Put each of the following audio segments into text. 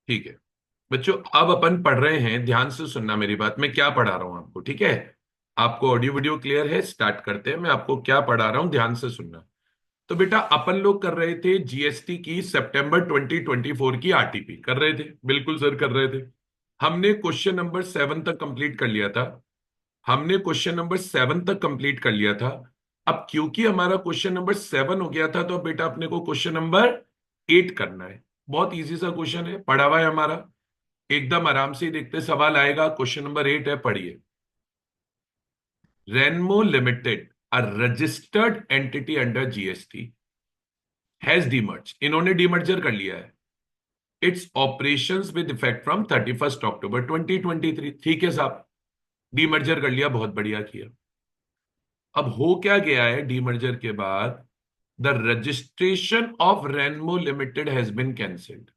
ठीक है बच्चों, अब अपन पढ़ रहे हैं, ध्यान से सुनना मेरी बात। मैं क्या पढ़ा रहा हूं आपको, ठीक है? आपको ऑडियो वीडियो क्लियर है? स्टार्ट करते हैं। मैं आपको क्या पढ़ा रहा हूं, ध्यान से सुनना। तो बेटा, अपन लोग कर रहे थे जीएसटी की सितंबर 2024 की आरटीपी कर रहे थे। बिल्कुल सर, कर रहे थे। हमने क्वेश्चन नंबर 7 तक कंप्लीट कर लिया था। हमने क्वेश्चन नंबर 7 तक कंप्लीट कर लिया था। अब क्योंकि हमारा क्वेश्चन नंबर 7 हो गया था, तो अब बेटा अपने को क्वेश्चन नंबर 8 करना है। बहुत इजी सा क्वेश्चन है, पढ़ा हुआ है हमारा। एकदम आराम से ही देखते सवाल आएगा। क्वेश्चन नंबर 8 है, पढ़िए। Renmo limited, a registered entity under GST, has demerge, इन्होंने डीमर्जर कर लिया है। It's operations with effect from 31 October 2023। ठीक है साहब, डीमर्जर कर लिया, बहुत बढ़िया किया। अब हो क्या गया है डीमर्जर के बाद? The registration of Renmo limited has been cancelled.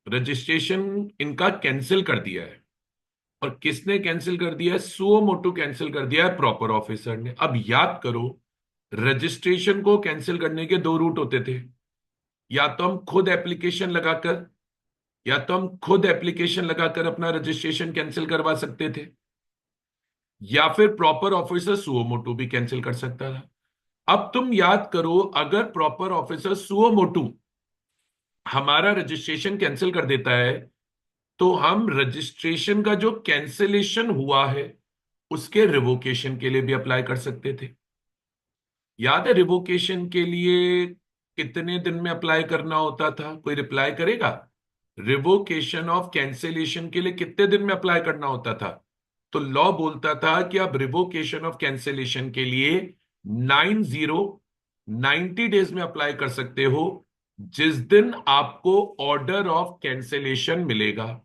Registration इनका कैंसिल कर दिया है। और किसने कैंसिल कर दिया है? सुओ मोटो कैंसिल कर दिया है, प्रॉपर ऑफिसर ने। अब याद करो, रजिस्ट्रेशन को कैंसिल करने के दो रूट होते थे। या तो हम खुद एप्लीकेशन लगाकर या तो हम खुद एप्लीकेशन लगाकर अपना रजिस्ट्रेशन कैंसिल करवा सकते थे, या फिर प्रॉपर ऑफिसर सुओ मोटो भी कैंसिल कर सकता था। अब तुम याद करो, अगर प्रॉपर ऑफिसर सुओ मोटो हमारा रजिस्ट्रेशन कैंसिल कर देता है, तो हम रजिस्ट्रेशन का जो कैंसिलेशन हुआ है उसके रिवोकेशन के लिए भी अप्लाई कर सकते थे। याद है रिवोकेशन के लिए कितने दिन में अप्लाई करना होता था? कोई रिप्लाई करेगा? रिवोकेशन ऑफ कैंसिलेशन के लिए कितने दिन में अप्लाई करना होता था? तो लॉ बोलता था कि आप रिवोकेशन ऑफ कैंसिलेशन के लिए 90 में अप्लाई कर सकते हो, जिस दिन आपको ऑर्डर ऑफ कैंसिलेशन मिलेगा।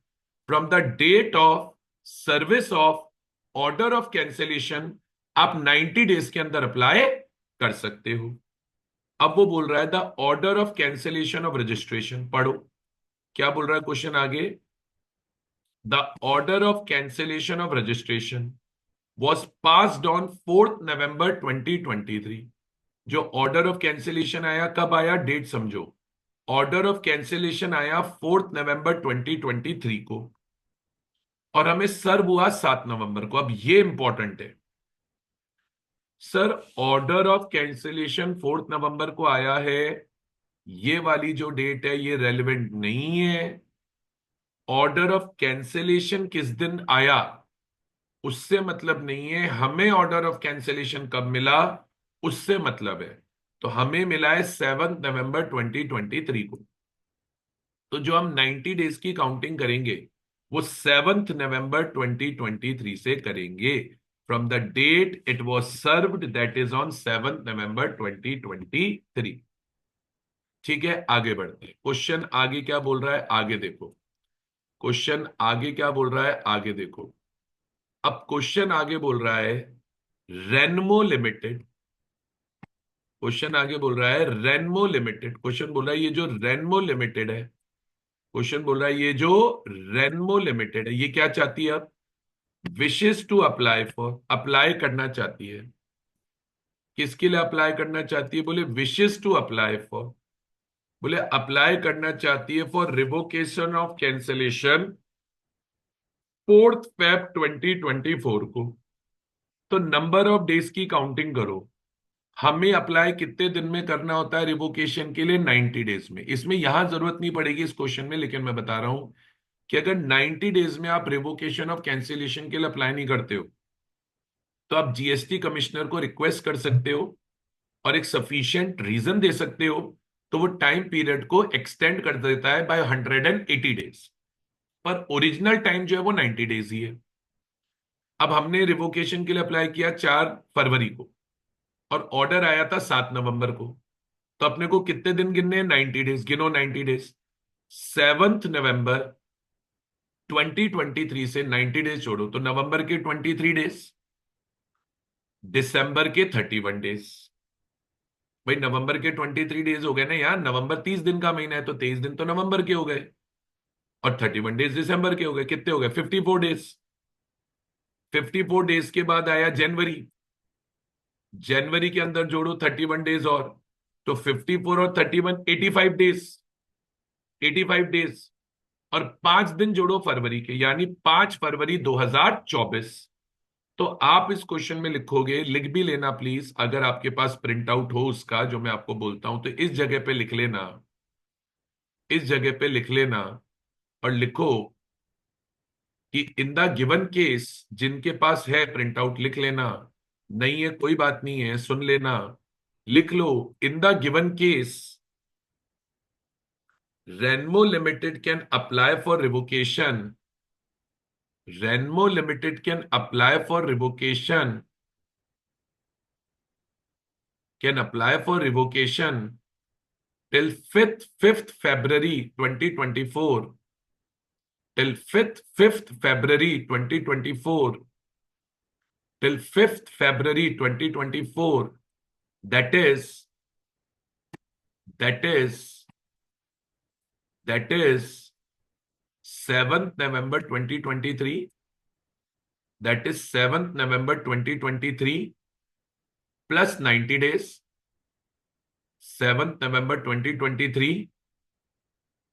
From the date of service of order of cancellation, आप 90 डेज के अंदर अप्लाई कर सकते हो। अब वो बोल रहा है the order of cancellation of registration. पढ़ो क्या बोल रहा है क्वेश्चन आगे। The order of cancellation of registration was passed on 4th November 2023। जो ऑर्डर ऑफ कैंसिलेशन आया, कब आया? डेट समझो। ऑर्डर ऑफ कैंसिलेशन आया 4th नवंबर 2023 को, और हमें सर्व हुआ 7 नवंबर को। अब ये इंपॉर्टेंट है sir, order of cancellation 4th नवंबर को आया है, ये वाली जो डेट है ये रेलिवेंट नहीं है। ऑर्डर ऑफ कैंसिलेशन किस दिन आया उससे मतलब नहीं है, हमें ऑर्डर ऑफ कैंसिलेशन कब मिला उससे मतलब है। तो हमें मिला है 7 नवंबर 2023 को। तो जो हम 90 डेज की काउंटिंग करेंगे वो 7 नवंबर 2023 से करेंगे, from the date it was served, that is on 7 November 2023। ठीक है, आगे बढ़ते हैं। क्वेश्चन आगे क्या बोल रहा है, आगे देखो। क्वेश्चन आगे क्या बोल रहा है, आगे देखो। अब क्वेश्चन आगे बोल रहा है रेनमो लिमिटेड। क्वेश्चन आगे बोल रहा है रेनमो लिमिटेड। क्वेश्चन बोल रहा है ये जो रेनमो लिमिटेड है, क्वेश्चन बोल रहा है ये जो रेनमो लिमिटेड है, ये क्या चाहती है अब? Wishes to apply for, apply करना चाहती है। किसके लिए अप्लाई करना चाहती है? बोले विशेष टू अप्लाई फॉर, बोले अप्लाई करना चाहती है for revocation of cancellation 4 Feb 2024 को। तो नंबर ऑफ डेज की काउंटिंग करो। हमें अप्लाई कितने दिन में करना होता है रिवोकेशन के लिए? 90 डेज में। इसमें यहां जरूरत नहीं पड़ेगी इस क्वेश्चन में, लेकिन मैं बता रहा हूं कि अगर 90 डेज में आप रिवोकेशन ऑफ कैंसिलेशन के लिए अप्लाई नहीं करते हो, तो आप जीएसटी कमिश्नर को रिक्वेस्ट कर सकते हो और एक सफिशिएंट रीजन दे सकते हो, तो वो टाइम पीरियड को एक्सटेंड कर देता है बाय 180 डेज। पर ओरिजिनल टाइम जो है वो 90 डेज ही है। अब हमने रिवोकेशन के लिए अप्लाई किया 4 फरवरी को, और ऑर्डर आया था 7 नवंबर को। तो अपने को कितने दिन गिनने हैं? 90 डेज। गिनो 90 डेज। 7 नवंबर 2023 से 90 डेज छोड़ो तो नवंबर के 23 डेज, दिसंबर के 31 डेज। भाई नवंबर के 23 डेज हो गए ना यार, नवंबर 30 दिन का महीना है, तो 23 दिन तो नवंबर के हो गए, और 31 डेज दिसंबर के हो गए। कितने हो गए? 54 डेज। 54 डेज के बाद आया जनवरी। जनवरी के अंदर जोड़ो 31 डेज और, तो 54 और 31, 85 डेज। 85 डेज। और 5 दिन जोड़ो फरवरी के, यानी 5 फरवरी 2024। तो आप इस क्वेश्चन में लिखोगे, लिख भी लेना प्लीज, अगर आपके पास प्रिंट आउट हो उसका जो मैं आपको बोलता हूं, तो इस जगह पे लिख लेना, इस जगह पे लिख लेना और लिखो कि इन द गिवन केस, जिनके पास है प्रिंट आउट लिख लेना, नहीं है कोई बात नहीं है, सुन लेना, लिख लो। In the given case, Renmo Limited can apply for revocation, Renmo Limited can apply for revocation, can apply for revocation till 5th February 2024, till 5th February 2024, till 5th February 2024, that is that is that is 7th November 2023, that is 7th November 2023 plus 90 days, 7th November 2023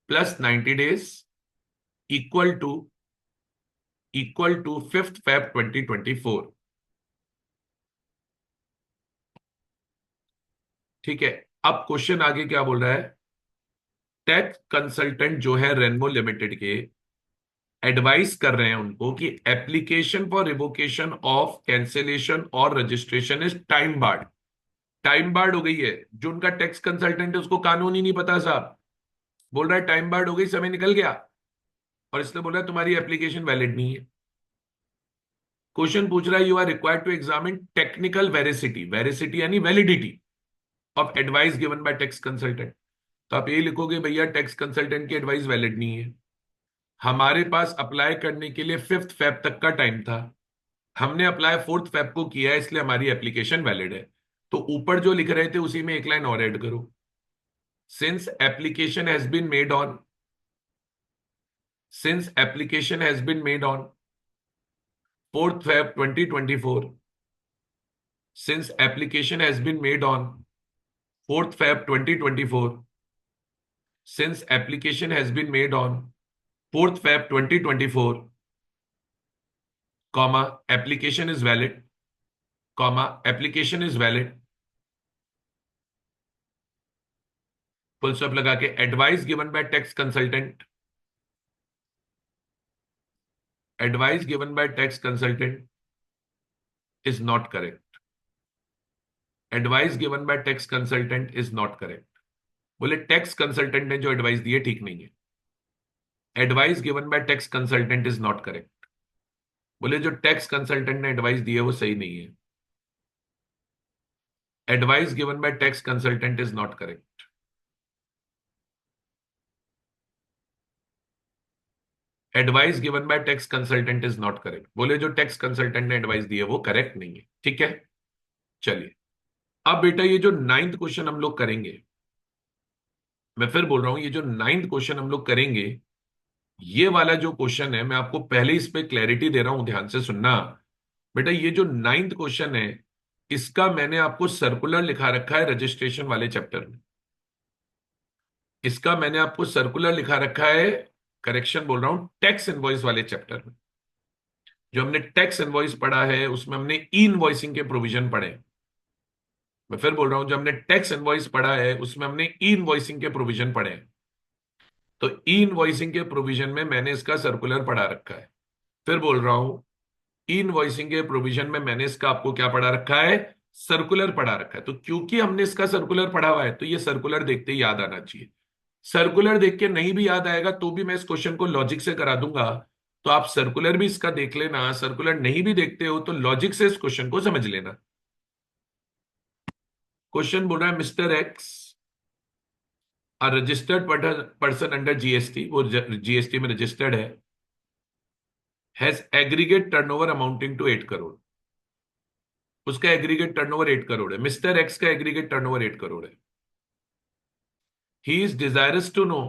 plus 90 days equal to 5th Feb 2024। ठीक है, अब question आगे क्या बोल रहा है? Tax consultant जो है रेनमो लिमिटेड के, एडवाइस कर रहे हैं उनको कि application for revocation of cancellation और registration is time barred. Time barred हो गई है। जो उनका टैक्स कंसल्टेंट है उसको कानून ही नहीं पता साहब, बोल रहा है टाइम बार्ड हो गई, समय निकल गया, और इसलिए बोल रहा है तुम्हारी एप्लीकेशन वैलिड नहीं है। क्वेश्चन पूछ रहा है you are required to examine technical veracity, veracity यानी validity of advice given by tax consultant. तो आप यही लिखोगे भैया टैक्स कंसल्टेंट की एडवाइस वैलिड नहीं है, हमारे पास अप्लाई करने के लिए 5th फेब तक का टाइम था, हमने अप्लाई 4th फेब को किया है, इसलिए हमारी एप्लीकेशन वैलिड है। तो ऊपर जो लिख रहे थे उसी में एक लाइन और ऐड करो, since application has been made on, since application has been made on 4th Feb 2024, since application has been made on 4th Feb 2024, since application has been made on 4th Feb 2024, comma application is valid, comma application is valid, full stop लगा के advice given by tax consultant, advice given by tax consultant is not correct, advice given by tax consultant is not correct. बोले tax consultant ने जो advice दी है ठीक नहीं है, advice given by tax consultant is not correct. बोले जो tax consultant ने एडवाइस दी है वो सही नहीं है, advice given by tax consultant is not correct. Advice given by tax consultant is not correct, बोले जो टैक्स कंसल्टेंट ने एडवाइस दी है वो करेक्ट नहीं है। ठीक है, चलिए अब बेटा ये जो 9th क्वेश्चन हम लोग करेंगे, मैं फिर बोल रहा हूं, ये जो 9th क्वेश्चन हम लोग करेंगे, ये वाला जो क्वेश्चन है मैं आपको पहले इस पे क्लैरिटी दे रहा हूं, ध्यान से सुनना बेटा। ये जो 9th क्वेश्चन है इसका मैंने आपको सर्कुलर लिखा रखा है रजिस्ट्रेशन वाले चैप्टर में, इसका मैंने आपको सर्कुलर लिखा रखा है, करेक्शन बोल रहा हूं, टैक्स इनवॉइस वाले चैप्टर में। जो हमने टैक्स इनवॉइस पढ़ा है उसमें हमने ई इनवॉइसिंग के प्रोविजन पढ़े। मैं फिर बोल रहा हूं, जो हमने टैक्स इनवॉइस पढ़ा है उसमें हमने ई इनवॉइसिंग के प्रोविजन पढ़े। तो ई इनवॉइसिंग के प्रोविजन में मैंने इसका सर्कुलर पढ़ा रखा है। फिर बोल रहा हूं, ई इनवॉइसिंग के प्रोविजन में मैंने इसका आपको क्या पढ़ा रखा है? सर्कुलर पढ़ा रखा है। तो क्योंकि हमने इसका सर्कुलर पढ़ा हुआ है तो ये सर्कुलर देखते ही याद आना चाहिए। सर्कुलर देख के नहीं भी याद आएगा तो भी मैं इस क्वेश्चन को लॉजिक से करा दूंगा, तो आप सर्कुलर भी इसका देख लेना, सर्कुलर नहीं भी देखते हो तो लॉजिक से इस क्वेश्चन को समझ लेना। क्वेश्चन बोल रहा है mister X, a registered person under GST, वो जीएसटी में रजिस्टर्ड है, has aggregate turnover amounting to 8 crore. उसका एग्रीगेट टर्नओवर 8 करोड़ है, मिस्टर एक्स का एग्रीगेट टर्नओवर 8 करोड़ है। He is desirous to know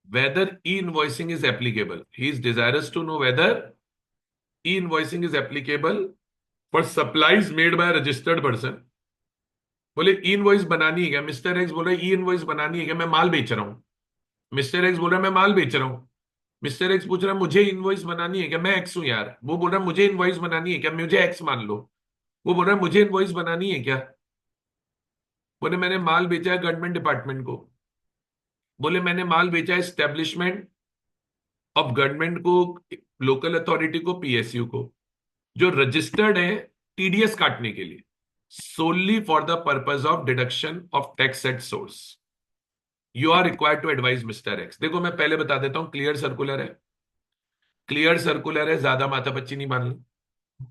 whether e-invoicing is applicable. He is desirous to know whether e-invoicing is applicable for supplies made by a registered person. बोले ई invoice बनानी है क्या? Mister x बोल रहे ई invoice बनानी है क्या, मैं माल बेच रहा हूं, मिस्टर एक्स बोल रहा है मैं माल बेच रहा हूँ। मिस्टर एक्स पूछ रहा है मुझे इनवॉइस बनानी है क्या, मैं एक्स हूं यार। वो बोल रहा है मुझे इनवॉइस बनानी है क्या, मुझे एक्स मान लो। वो बोल रहा है मुझे इनवॉइस बनानी है क्या। बोले मैंने माल बेचा है गवर्नमेंट डिपार्टमेंट को। बोले मैंने माल बेचा है एस्टेब्लिशमेंट ऑफ गवर्नमेंट को, लोकल अथॉरिटी को, पीएसयू को, जो रजिस्टर्ड है टीडीएस काटने के लिए, solely for the purpose of deduction of tax at source. You are required to advise mister X. देखो मैं पहले बता देता हूं, क्लियर सर्कुलर है। क्लियर सर्कुलर है, ज्यादा माथापच्ची नहीं माननी।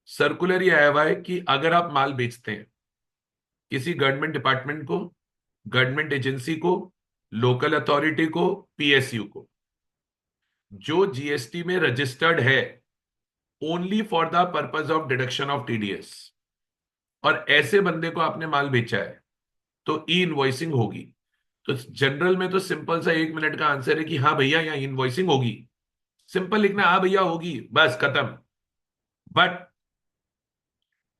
सर्कुलर ये आया हुआ है कि अगर आप माल बेचते हैं किसी गवर्नमेंट डिपार्टमेंट को, गवर्नमेंट एजेंसी को, लोकल अथॉरिटी को, पीएसयू को, जो जीएसटी में रजिस्टर्ड है only for the purpose of deduction of TDS, और ऐसे बंदे को आपने माल बेचा है, तो ई इनवॉइसिंग होगी। तो जनरल में तो सिंपल सा 1 मिनट का आंसर है कि हाँ भैया यहाँ इनवॉइसिंग होगी। सिंपल लिखना, हाँ भैया होगी, बस खत्म। बट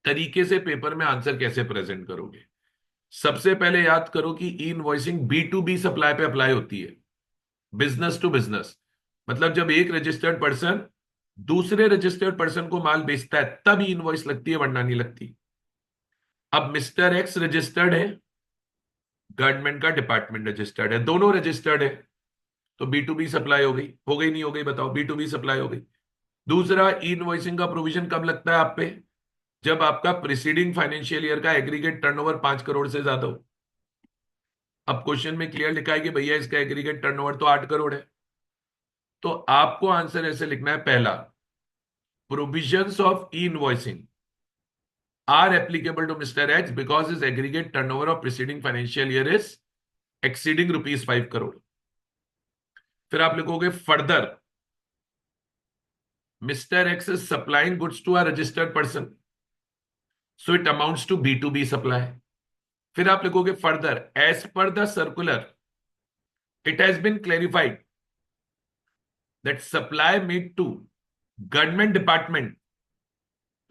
तरीके से पेपर में आंसर कैसे प्रेजेंट करोगे। सबसे पहले याद करो कि e invoicing B to B supply पे अप्लाई होती है, बिजनेस टू बिजनेस। मतलब जब एक रजिस्टर्ड पर्सन दूसरे रजिस्टर्ड पर्सन को माल बेचता है तब ई इनवॉइस लगती है, वरना नहीं लगती। अब मिस्टर एक्स रजिस्टर्ड है, गवर्नमेंट का डिपार्टमेंट रजिस्टर्ड है, दोनों रजिस्टर्ड है, तो बी टू बी सप्लाई हो गई नहीं हो गई बताओ, बी टू बी सप्लाई हो गई। दूसरा, ई इनवॉइसिंग का प्रोविजन कब लगता है आप पे, जब आपका प्रीसीडिंग फाइनेंशियल ईयर का एग्रीगेट टर्नओवर 5 करोड़ से ज्यादा हो। अब क्वेश्चन में क्लियर लिखा है कि भैया इसका एग्रीगेट टर्नओवर तो 8 करोड़ है, तो आपको आंसर ऐसे लिखना है, पहला, provisions of e invoicing are applicable to Mister X because is aggregate turnover of preceding financial year is exceeding ₹5 crore. फिर आप लिखोगे further Mister X is supplying goods to a registered person, so it amounts to be to B supply. फिर आप लिखोगे further as per the circular it has been clarified that supply made to government department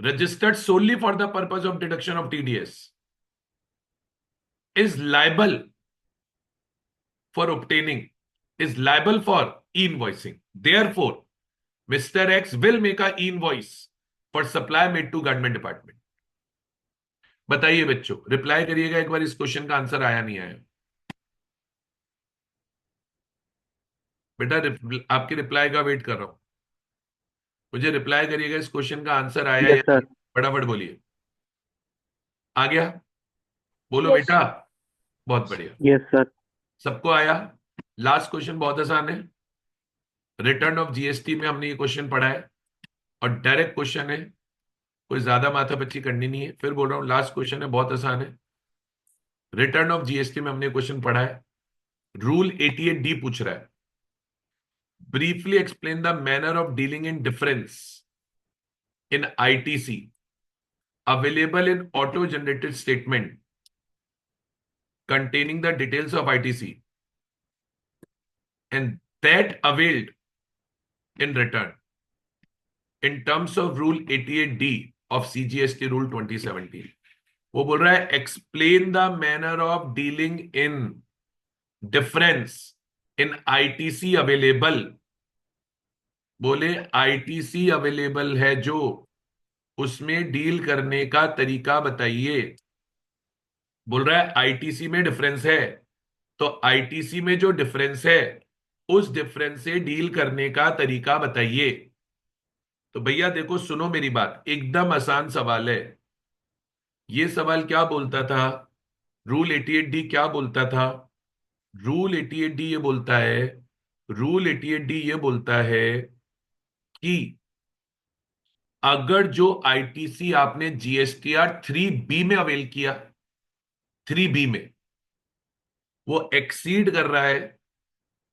registered solely for the purpose of deduction of TDS is liable for obtaining, is liable for e-invoicing. Therefore, Mr. X will make a e-invoice for supply made to government department. बताइए बच्चों, reply करिएगा एक बार, इस question का answer आया नहीं आया। बेटा आपके रिप्लाई का वेट कर रहा हूं, मुझे रिप्लाई करिएगा इस क्वेश्चन का आंसर आया यस या नहीं। सर। फटाफट बोलिए। आ गया? बोलो यस बेटा। बहुत बढ़िया। Yes sir. सबको आया? लास्ट क्वेश्चन बहुत आसान है। रिटर्न ऑफ जीएसटी में हमने ये क्वेश्चन पढ़ा है और डायरेक्ट क्वेश्चन है, कोई ज्यादा माथापच्ची करनी नहीं है। फिर बोल रहा हूं लास्ट क्वेश्चन है, बहुत आसान है। रिटर्न ऑफ जीएसटी में हमने क्वेश्चन पढ़ा है, रूल 88D पूछ रहा है, briefly explain the manner of dealing in difference in ITC available in auto generated statement containing the details of ITC and that availed in return in terms of Rule 88D of CGST Rule 2017। वो बोल रहा है explain the manner of dealing in difference in ITC available. बोले ITC available है जो, उसमें deal करने का तरीका बताइए। बोल रहा है आईटीसी में डिफरेंस है, तो आईटीसी में जो डिफरेंस है उस डिफरेंस से डील करने का तरीका बताइए। तो भैया देखो सुनो मेरी बात, एकदम आसान सवाल है। ये सवाल क्या बोलता था, रूल 88D क्या बोलता था? रूल 88D ये बोलता है, रूल 88D ये बोलता है कि अगर जो आईटीसी आपने जीएसटीआर 3B में अवेल किया, 3B में वो एक्सीड कर रहा है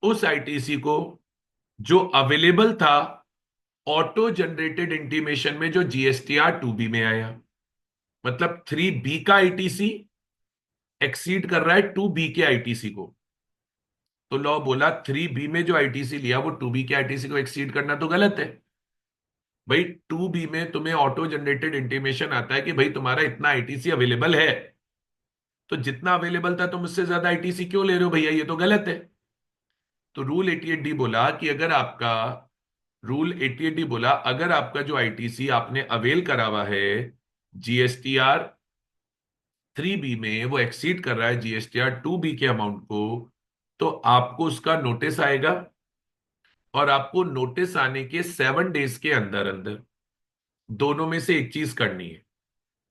उस आईटीसी को जो अवेलेबल था ऑटो जनरेटेड इंटीमेशन में जो जीएसटीआर 2B में आया। मतलब 3B का आईटीसी एक्सीड कर रहा है 2B के आईटीसी को। तो लॉ बोला 3B में जो आईटीसी लिया वो 2B के आईटीसी को एक्सीड करना तो गलत है। भाई 2B में तुम्हें ऑटो जनरेटेड इंटीमेशन आता है कि भाई तुम्हारा इतना आईटीसी अवेलेबल है, तो जितना अवेलेबल था तुम उससे ज्यादा आईटीसी क्यों ले रहे हो भैया, ये तो गलत है। तो रूल 88D बोला अगर आपका जो आईटीसी आपने अवेल करा हुआ है GSTR 3B में वो एक्सीड कर रहा है GSTR 2B के अमाउंट को, तो आपको उसका नोटिस आएगा, और आपको नोटिस आने के 7 डेज के अंदर अंदर दोनों में से एक चीज करनी है।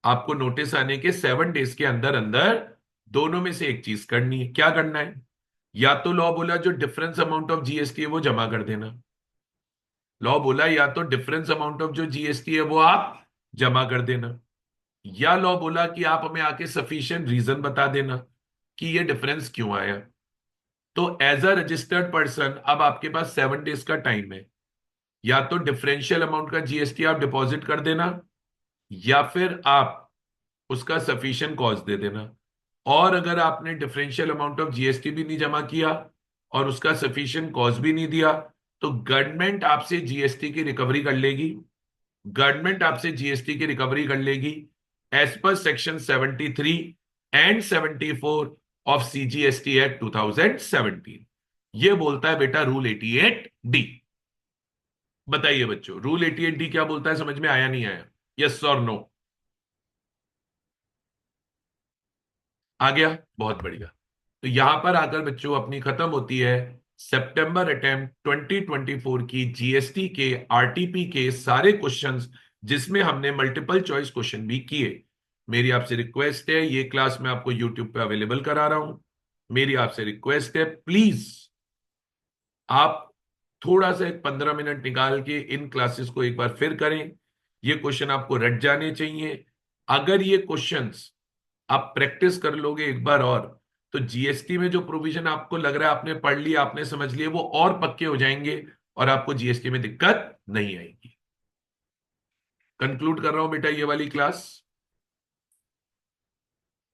आपको नोटिस आने के 7 डेज के अंदर अंदर दोनों में से एक चीज करनी है। क्या करना है? या तो लॉ बोला जो डिफरेंस अमाउंट ऑफ जीएसटी है वो जमा कर देना। लॉ बोला या तो डिफरेंस अमाउंट ऑफ जो जीएसटी है वो आप जमा कर देना, या लॉ बोला कि आप हमें आके सफिशिएंट रीजन बता देना कि ये डिफरेंस क्यों आया। तो एज अ रजिस्टर्ड पर्सन अब आपके पास 7 डेज का टाइम है। या तो डिफरेंशियल अमाउंट का जीएसटी आप डिपॉजिट कर देना, या फिर आप उसका सफिशिएंट कॉज दे देना। और अगर आपने डिफरेंशियल अमाउंट ऑफ जीएसटी भी नहीं जमा किया और उसका सफिशिएंट कॉज भी नहीं दिया, तो गवर्नमेंट आपसे जीएसटी की रिकवरी कर लेगी। गवर्नमेंट आपसे जीएसटी की रिकवरी कर लेगी as per section 73 and 74 of CGST act 2017। ये बोलता है बेटा रूल 88D। बताइए बच्चों, रूल 88D क्या बोलता है? समझ में आया नहीं आया? यस और नो? आ गया? बहुत बढ़िया। तो यहां पर आकर बच्चों अपनी खत्म होती है सितंबर अटेम्प्ट 2024 की जीएसटी के आरटीपी के सारे क्वेश्चंस, जिसमें हमने मल्टीपल चॉइस क्वेश्चन भी किए। मेरी आपसे रिक्वेस्ट है, ये क्लास मैं आपको यूट्यूब पे अवेलेबल करा रहा हूं। मेरी आपसे रिक्वेस्ट है, प्लीज आप थोड़ा सा एक 15 मिनट निकाल के इन क्लासेस को एक बार फिर करें। ये क्वेश्चन आपको रट जाने चाहिए। अगर ये क्वेश्चंस आप प्रैक्टिस कर लोगे एक बार और, तो जीएसटी में जो प्रोविजन आपको लग रहा है आपने पढ़ लिया, आपने समझ लिया, वो और पक्के हो जाएंगे और आपको जीएसटी में दिक्कत नहीं आएगी। कंक्लूड कर रहा हूं बेटा ये वाली क्लास।